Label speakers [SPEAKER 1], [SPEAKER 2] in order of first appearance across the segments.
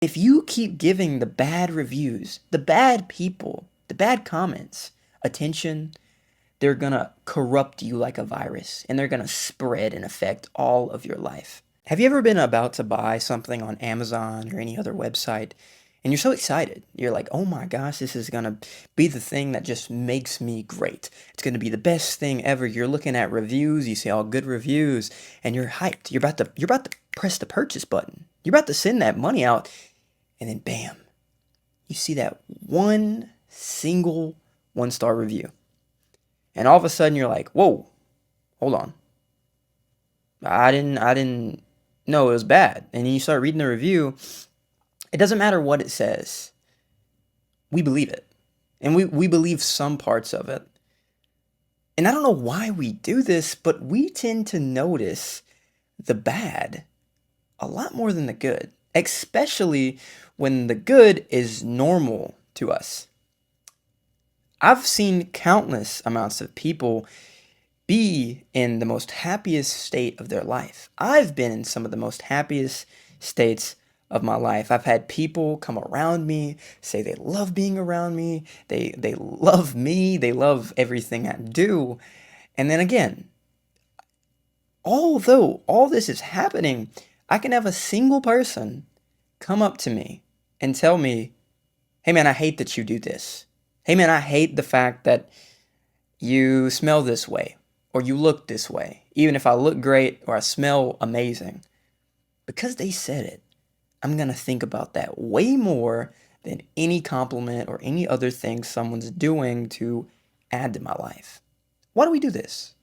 [SPEAKER 1] If you keep giving the bad reviews, the bad people, the bad comments attention, they're gonna corrupt you like a virus and they're gonna spread and affect all of your life. Have you ever been about to buy something on Amazon or any other website and you're so excited? You're like, oh my gosh, this is gonna be the thing that just makes me great. It's gonna be the best thing ever. You're looking at reviews, you see all good reviews, and you're hyped. You're about to press the purchase button. You're about to send that money out, and then bam, you see that one single one-star review. And all of a sudden you're like, whoa, hold on. I didn't know it was bad. And then you start reading the review. It doesn't matter what it says. We believe it. And we believe some parts of it. And I don't know why we do this, but we tend to notice the bad a lot more than the good, especially when the good is normal to us. I've seen countless amounts of people be in the most happiest state of their life. I've been in some of the most happiest states of my life. I've had people come around me, say they love being around me, they love me, they love everything I do. And then again, although all this is happening, I can have a single person come up to me and tell me, "Hey man, I hate that you do this. Hey man, I hate the fact that you smell this way or you look this way, even if I look great or I smell amazing." Because they said it, I'm going to think about that way more than any compliment or any other thing someone's doing to add to my life. Why do we do this?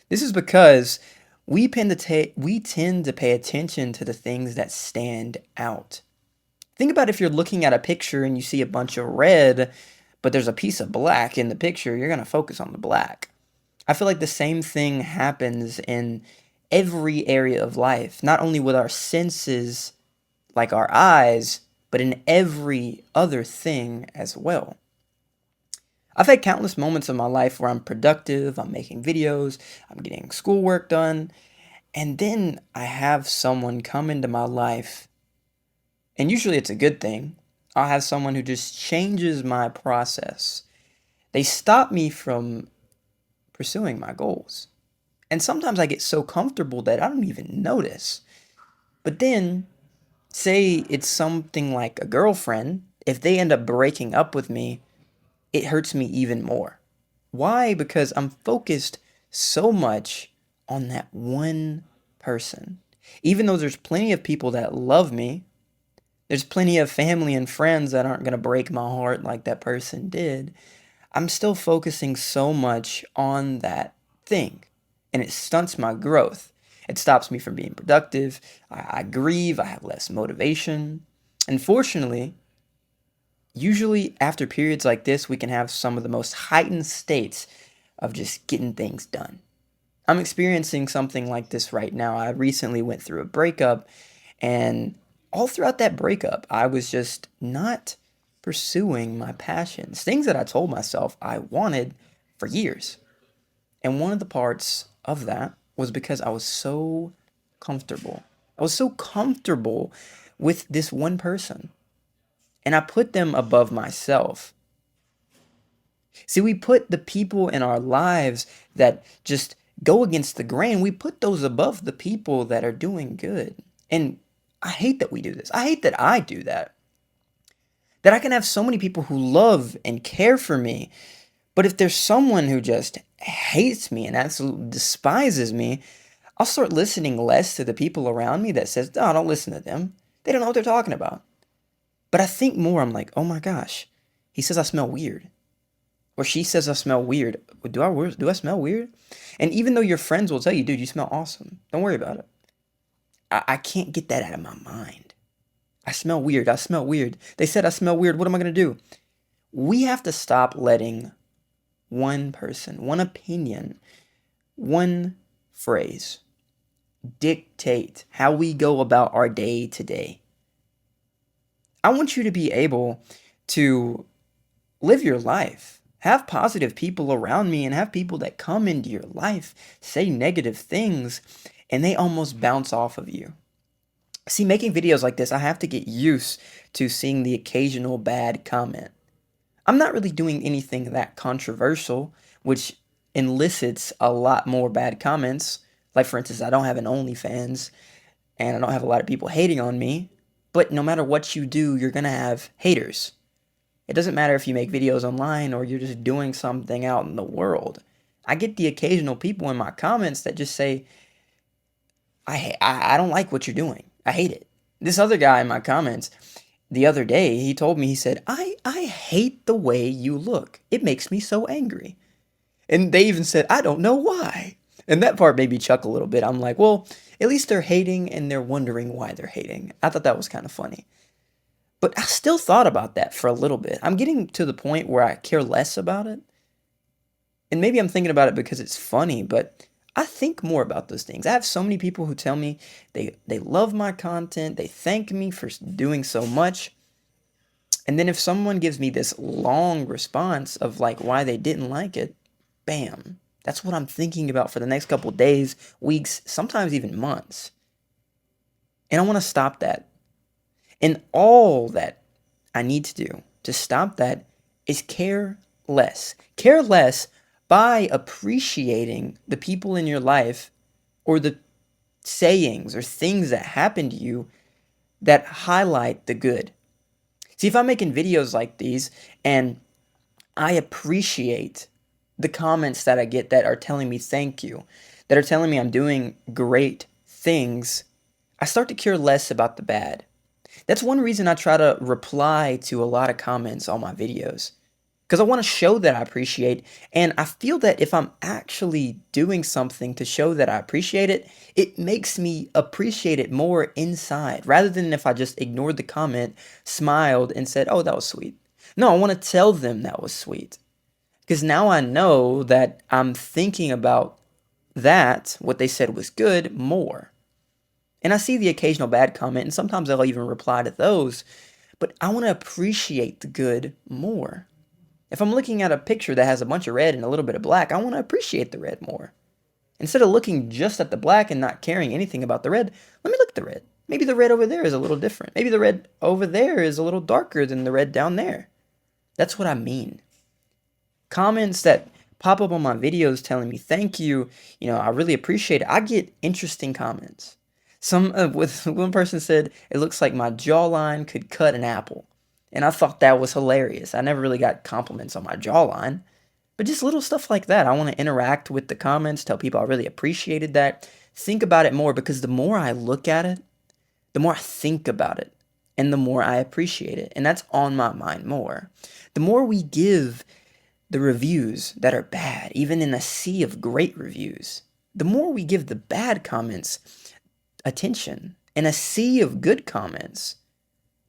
[SPEAKER 1] This is because we tend to pay attention to the things that stand out. Think about if you're looking at a picture and you see a bunch of red, but there's a piece of black in the picture, you're going to focus on the black. I feel like the same thing happens in every area of life, not only with our senses, like our eyes, but in every other thing as well. I've had countless moments in my life where I'm productive, I'm making videos, I'm getting schoolwork done, and then I have someone come into my life, and usually it's a good thing. I'll have someone who just changes my process. They stop me from pursuing my goals. And sometimes I get so comfortable that I don't even notice. But then, say it's something like a girlfriend, if they end up breaking up with me, it hurts me even more. Why? Because I'm focused so much on that one person. Even though there's plenty of people that love me, there's plenty of family and friends that aren't going to break my heart like that person did. I'm still focusing so much on that thing, and it stunts my growth. It stops me from being productive. I grieve. I have less motivation. Unfortunately, usually after periods like this, we can have some of the most heightened states of just getting things done. I'm experiencing something like this right now. I recently went through a breakup, and all throughout that breakup, I was just not pursuing my passions, things that I told myself I wanted for years. And one of the parts of that was because I was so comfortable. I was so comfortable with this one person, and I put them above myself. See, we put the people in our lives that just go against the grain, we put those above the people that are doing good. And I hate that we do this. I hate that I do that. That I can have so many people who love and care for me, but if there's someone who just hates me and absolutely despises me, I'll start listening less to the people around me that says, "Oh, don't listen to them. They don't know what they're talking about." But I think more, I'm like, "Oh my gosh, he says I smell weird." Or she says I smell weird. Do I smell weird? And even though your friends will tell you, "Dude, you smell awesome. Don't worry about it." I can't get that out of my mind. I smell weird. I smell weird. They said I smell weird. What am I going to do? We have to stop letting one person, one opinion, one phrase dictate how we go about our day to day. I want you to be able to live your life, have positive people around me, and have people that come into your life say negative things and they almost bounce off of you. See, making videos like this, I have to get used to seeing the occasional bad comment. I'm not really doing anything that controversial, which elicits a lot more bad comments. Like, for instance, I don't have an OnlyFans and I don't have a lot of people hating on me. But no matter what you do, you're going to have haters. It doesn't matter if you make videos online or you're just doing something out in the world. I get the occasional people in my comments that just say, I don't like what you're doing. I hate it. This other guy in my comments the other day, he told me, he said, I hate the way you look. It makes me so angry. And they even said, I don't know why. And that part made me chuckle a little bit. I'm like, well, at least they're hating and they're wondering why they're hating. I thought that was kind of funny. But I still thought about that for a little bit. I'm getting to the point where I care less about it. And maybe I'm thinking about it because it's funny, but I think more about those things. I have so many people who tell me they love my content, they thank me for doing so much. And then if someone gives me this long response of like why they didn't like it, bam. That's what I'm thinking about for the next couple days, weeks, sometimes even months. And I want to stop that. And all that I need to do to stop that is care less. Care less by appreciating the people in your life or the sayings or things that happen to you that highlight the good. See, if I'm making videos like these and I appreciate the comments that I get that are telling me thank you, that are telling me I'm doing great things, I start to care less about the bad. That's one reason I try to reply to a lot of comments on my videos. Because I want to show that I appreciate, and I feel that if I'm actually doing something to show that I appreciate it, it makes me appreciate it more inside, rather than if I just ignored the comment, smiled, and said, oh, that was sweet. No, I want to tell them that was sweet. Because now I know that I'm thinking about that, what they said was good, more. And I see the occasional bad comment, and sometimes I'll even reply to those, but I want to appreciate the good more. If I'm looking at a picture that has a bunch of red and a little bit of black, I want to appreciate the red more. Instead of looking just at the black and not caring anything about the red, let me look at the red. Maybe the red over there is a little different. Maybe the red over there is a little darker than the red down there. That's what I mean. Comments that pop up on my videos telling me thank you, I really appreciate it. I get interesting comments. With one person said it looks like my jawline could cut an apple, and I thought that was hilarious. I never really got compliments on my jawline, but just little stuff like that. I want to interact with the comments, tell people I really appreciated that. Think about it more, because the more I look at it, the more I think about it, and the more I appreciate it, and that's on my mind more. The more we give the reviews that are bad, even in a sea of great reviews, the more we give the bad comments attention. In a sea of good comments,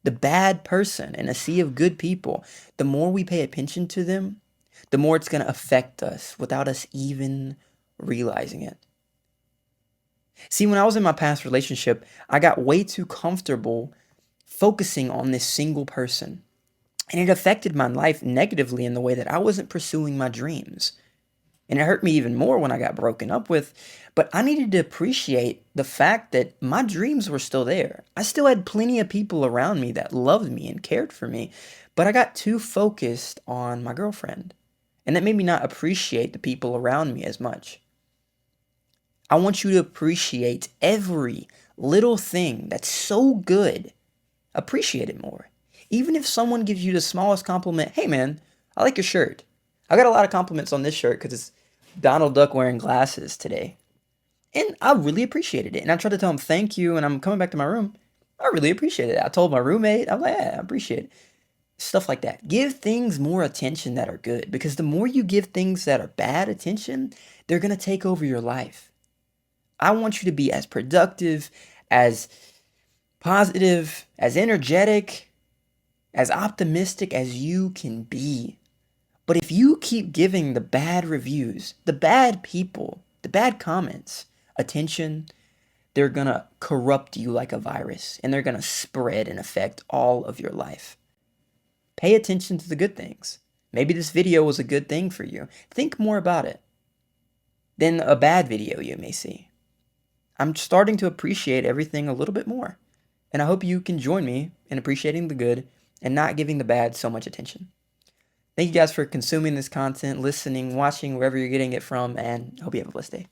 [SPEAKER 1] the bad person in a sea of good people, the more we pay attention to them, the more it's going to affect us without us even realizing it. See, when I was in my past relationship, I got way too comfortable focusing on this single person. And it affected my life negatively in the way that I wasn't pursuing my dreams. And it hurt me even more when I got broken up with. But I needed to appreciate the fact that my dreams were still there. I still had plenty of people around me that loved me and cared for me. But I got too focused on my girlfriend. And that made me not appreciate the people around me as much. I want you to appreciate every little thing that's so good. Appreciate it more. Even if someone gives you the smallest compliment, hey man, I like your shirt. I got a lot of compliments on this shirt because it's Donald Duck wearing glasses today. And I really appreciated it. And I tried to tell him thank you, and I'm coming back to my room. I really appreciate it. I told my roommate, I'm like, yeah, I appreciate it. Stuff like that. Give things more attention that are good, because the more you give things that are bad attention, they're going to take over your life. I want you to be as productive, as positive, as energetic, as optimistic as you can be. But if you keep giving the bad reviews, the bad people, the bad comments attention, they're going to corrupt you like a virus, and they're going to spread and affect all of your life. Pay attention to the good things. Maybe this video was a good thing for you. Think more about it than a bad video you may see. I'm starting to appreciate everything a little bit more. And I hope you can join me in appreciating the good and not giving the bad so much attention. Thank you guys for consuming this content, listening, watching, wherever you're getting it from, and hope you have a blessed day.